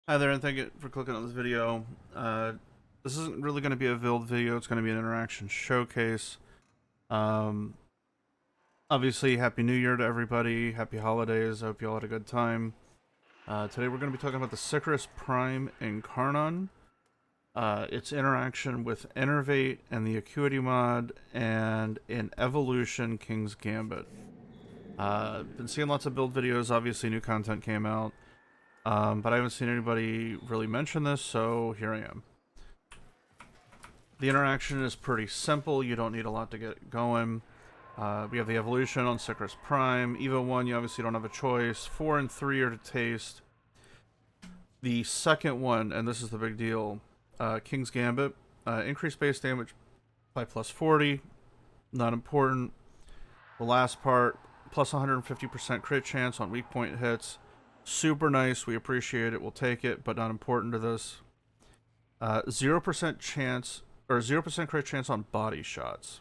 Hi there, and thank you for clicking on this video. This isn't really going to be a build video, it's going to be an interaction showcase. Um, Obviously, Happy New Year to everybody, Happy Holidays, I hope you all had a good time. Today we're going to be talking about the Sicarus Prime incarnon, its interaction with Enervate and the Acuity mod, and in Evolution King's Gambit. Been seeing lots of build videos, obviously new content came out. But I haven't seen anybody really mention this, so here I am. The interaction is pretty simple. You don't need a lot to get going. We have the evolution on Sicarus Prime. Evo 1, you obviously don't have a choice. 4 and 3 are to taste. The second one, and this is the big deal, King's Gambit. Increased base damage by plus 40. Not important. The last part, plus 150% crit chance on weak point hits. Super nice. We appreciate it. We'll take it, but not important to this. 0% chance, or 0% crit chance on body shots.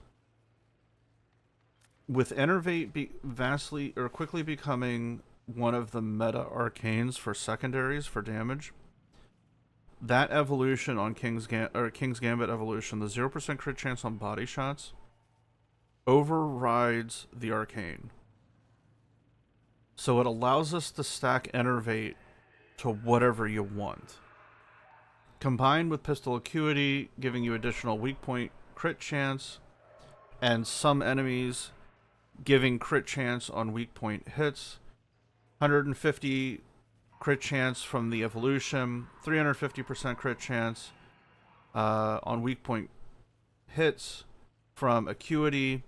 With enervate vastly or quickly becoming one of the meta arcanes for secondaries for damage, that evolution on King's Gambit evolution, the 0% crit chance on body shots, overrides the arcane. So it allows us to stack enervate to whatever you want. Combined with pistol acuity, giving you additional weak point crit chance, and some enemies giving crit chance on weak point hits. 150 crit chance from the evolution, 350% crit chance on weak point hits from acuity,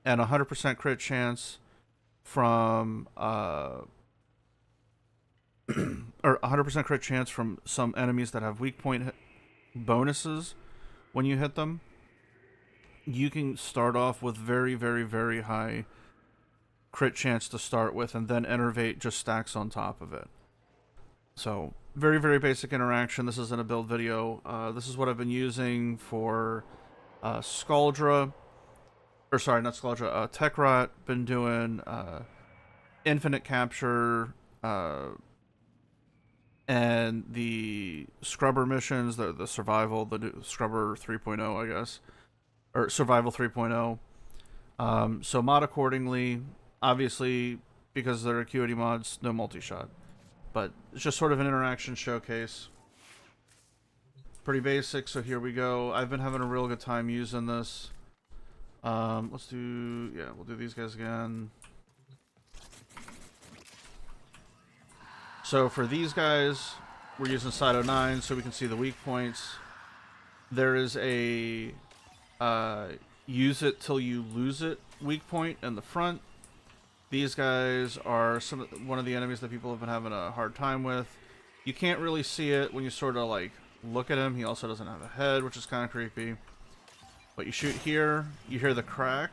and 100% crit chance from or 100% crit chance from some enemies that have weak point bonuses when you hit them. You can start off with very, very, very high crit chance to start with, and then enervate just stacks on top of it. So, very, very basic interaction. This isn't a build video. This is what I've been using for Scaldra. Or sorry, not Scaldra, Techrot. Been doing Infinite Capture, and the Scrubber missions, the Survival, the Scrubber 3.0, I guess. Or Survival 3.0. So mod accordingly. Obviously, because they're acuity mods, no multi-shot. But it's just sort of an interaction showcase. Pretty basic, so here we go. I've been having a real good time using this. Let's do, yeah, we'll do these guys again. So for these guys, we're using Side 09 so we can see the weak points. There is a use it till you lose it weak point in the front. These guys are one of the enemies that people have been having a hard time with. You can't really see it when you sort of like look at him. He also doesn't have a head, which is kind of creepy. But you shoot here, you hear the crack.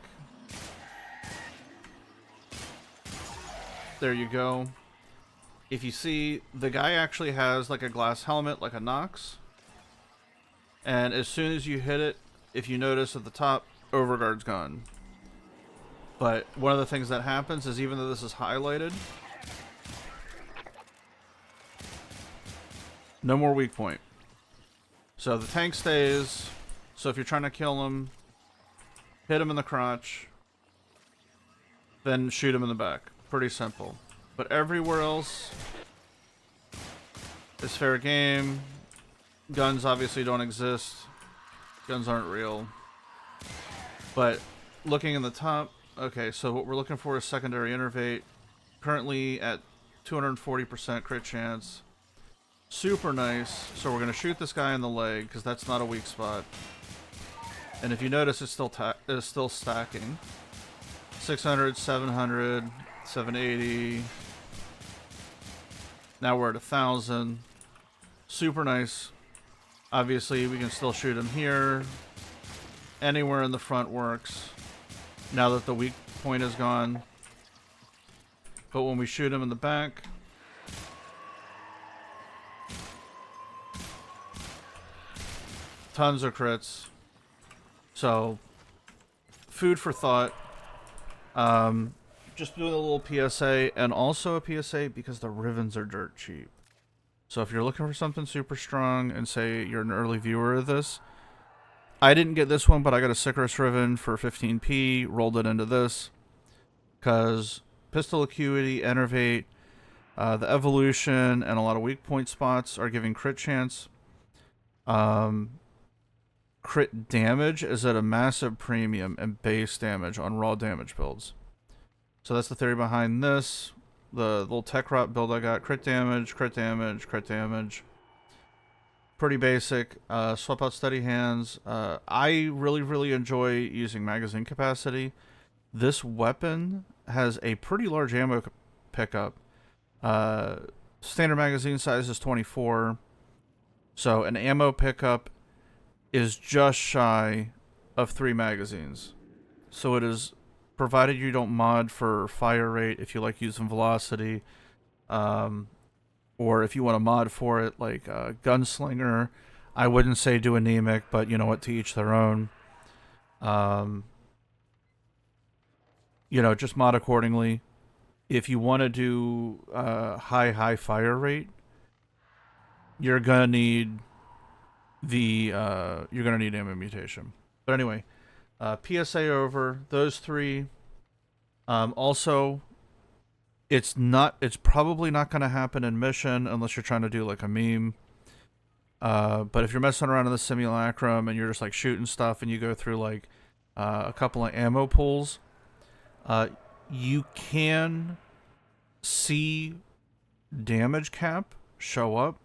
There you go. If you see, the guy actually has like a glass helmet, like a Nox. And as soon as you hit it, if you notice at the top, Overguard's gone. But one of the things that happens is, even though this is highlighted, no more weak point. So the tank stays. So if you're trying to kill him, hit him in the crotch, then shoot him in the back. Pretty simple. But everywhere else is fair game. Guns obviously don't exist. Guns aren't real. But looking in the top, okay, so what we're looking for is secondary innervate. Currently at 240% crit chance. Super nice. So we're going to shoot this guy in the leg, because that's not a weak spot. And if you notice, it's still stacking. 600, 700, 780. Now we're at 1,000. Super nice. Obviously, we can still shoot him here. Anywhere in the front works. Now that the weak point is gone. But when we shoot him in the back, tons of crits. So, food for thought. Just doing a little PSA, and also a PSA because the Rivens are dirt cheap. So if you're looking for something super strong and say you're an early viewer of this, I didn't get this one, but I got a Sicarus Riven for 15p, rolled it into this, because pistol acuity, enervate, the evolution, and a lot of weak point spots are giving crit chance. Crit damage is at a massive premium and base damage on raw damage builds. So that's the theory behind this. The little tech rot build I got, crit damage, crit damage, crit damage. Pretty basic. Swap out steady hands. I really enjoy using magazine capacity. This weapon has a pretty large ammo pickup. Standard magazine size is 24. So an ammo pickup is just shy of 3 magazines. So it is, provided you don't mod for fire rate, if you like using velocity, or if you want to mod for it like Gunslinger, I wouldn't say do anemic, but you know what, to each their own. You know, just mod accordingly. If you want to do high fire rate, you're gonna need ammo mutation. But anyway, PSA over those 3. Also, it's probably not going to happen in mission unless you're trying to do like a meme. But if you're messing around in the simulacrum and you're just like shooting stuff and you go through like a couple of ammo pools, you can see damage cap show up.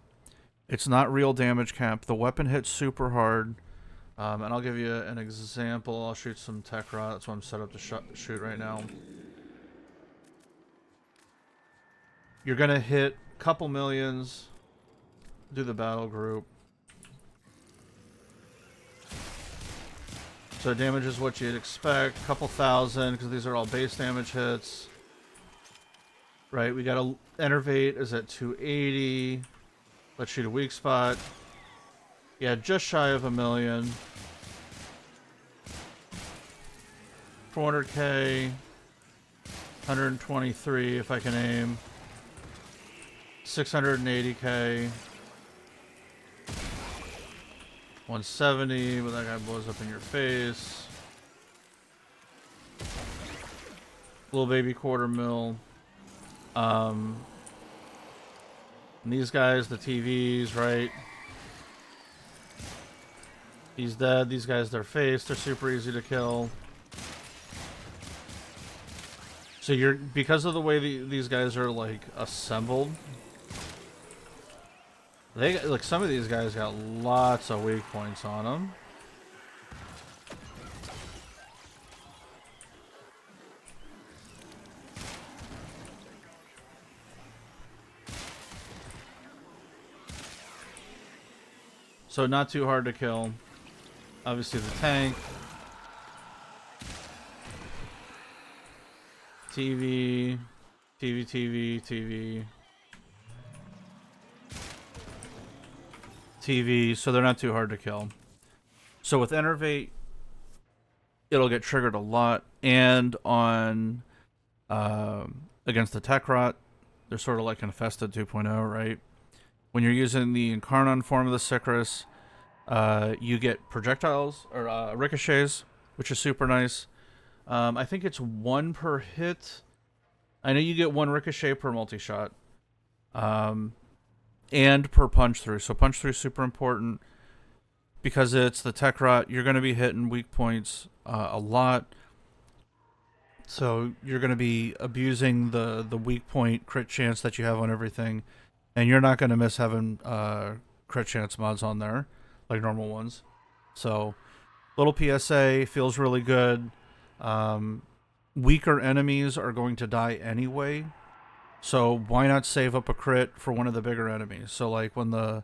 It's not real damage cap. The weapon hits super hard. And I'll give you an example. I'll shoot some tech rot. That's what I'm set up to shoot right now. You're going to hit a couple millions. Do the battle group. So damage is what you'd expect. A couple thousand, because these are all base damage hits. Right, we got a enervate is at 280. Let's shoot a weak spot. Yeah, just shy of 1 million. 400k. 123 if I can aim. 680k. 170, but that guy blows up in your face. Little baby quarter mil. And these guys, the TVs, right? He's dead. These guys, their face, they're super easy to kill. So because of the way these guys are like assembled, like some of these guys got lots of weak points on them. So not too hard to kill. Obviously the tank. TV. TV, so they're not too hard to kill. So with enervate, it'll get triggered a lot, and on against the tech rot, they're sort of like infested 2.0, right? When you're using the incarnon form of the Sicarus, you get projectiles or ricochets, which is super nice. I think it's 1 per hit. I know you get 1 ricochet per multi-shot. And per punch through. So punch through is super important because it's the tech rot. You're going to be hitting weak points a lot. So you're going to be abusing the weak point crit chance that you have on everything. And you're not going to miss having crit chance mods on there like normal ones. So little PSA, feels really good. Weaker enemies are going to die anyway. So why not save up a crit for one of the bigger enemies? So like when the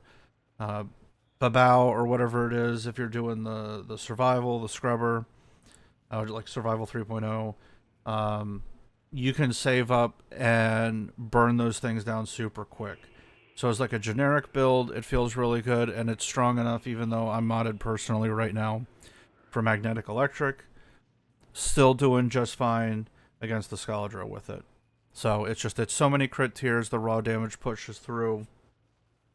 Babao or whatever it is, if you're doing the survival, the scrubber, like survival 3.0, you can save up and burn those things down super quick. So it's like a generic build. It feels really good, and it's strong enough, even though I'm modded personally right now for magnetic electric. Still doing just fine against the Scaladro with it. So it's so many crit tiers, the raw damage pushes through.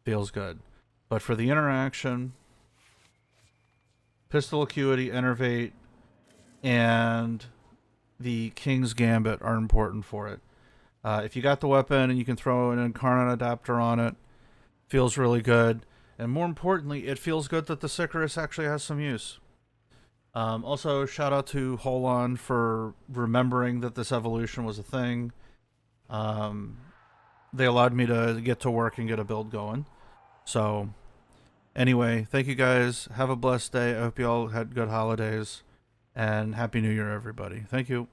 feels good. But for the interaction, pistol acuity, enervate, and the King's Gambit are important for it. If you got the weapon and you can throw an incarnon adapter on it, feels really good. And more importantly, it feels good that the Sicarus actually has some use. Also, shout out to Holon for remembering that this evolution was a thing. They allowed me to get to work and get a build going. So, anyway, thank you guys. Have a blessed day. I hope you all had good holidays. And Happy New Year, everybody. Thank you.